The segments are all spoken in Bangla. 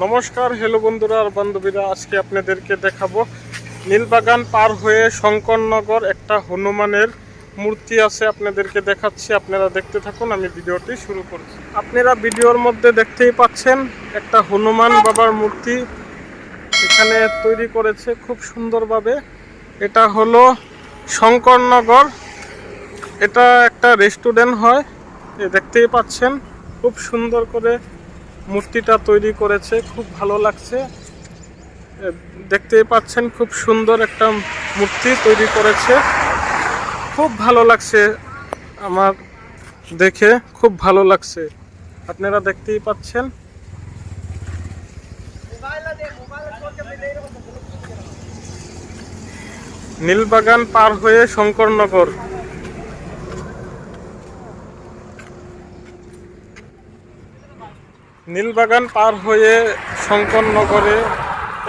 নমস্কার, হ্যালো বন্ধুরা আর বান্ধবীরা, আজকে আপনাদেরকে দেখাবো নীলবাগান পার হয়ে শঙ্করনগর একটা হনুমানের মূর্তি আছে। আপনাদেরকে দেখাচ্ছি, আপনারা দেখতে থাকুন। আমি ভিডিওটি শুরু করছি। আপনারা ভিডিওর মধ্যে দেখতেই পাচ্ছেন একটা হনুমান বাবার মূর্তি এখানে তৈরি করেছে খুব সুন্দরভাবে। এটা হলো শঙ্করনগর, এটা একটা রেস্টুরেন্ট হয়। দেখতেই পাচ্ছেন খুব সুন্দর করে মূর্তিটা তৈরি করেছে, খুব ভালো লাগছে। দেখতেই পাচ্ছেন খুব সুন্দর একটা মূর্তি তৈরি করেছে, খুব ভালো লাগছে। আমার দেখে খুব ভালো লাগছে, আপনারা দেখতেই পাচ্ছেন। নীলবাগান পার হয়ে শঙ্করনগর। নীলবাগান পার হয়ে শঙ্করনগরে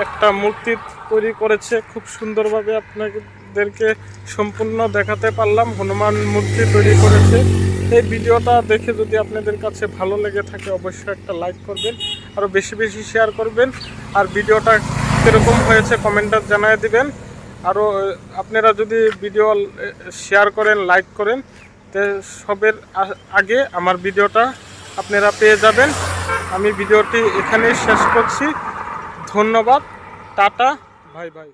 একটা মূর্তি তৈরি করেছে খুব সুন্দরভাবে। আপনাদেরকে সম্পূর্ণ দেখাতে পারলাম। হনুমান মূর্তি তৈরি করেছে। এই ভিডিওটা দেখে যদি আপনাদের কাছে ভালো লেগে থাকে অবশ্যই একটা লাইক করবেন, আরও বেশি বেশি শেয়ার করবেন। আর ভিডিওটা কীরকম হয়েছে কমেন্টে জানিয়ে দিবেন। আরও আপনারা যদি ভিডিও শেয়ার করেন, লাইক করেন, তো সবের আগে আমার ভিডিওটা আপনারা পেয়ে যাবেন। আমি ভিডিওটি এখানেই শেষ করছি। ধন্যবাদ, টাটা, বাই বাই।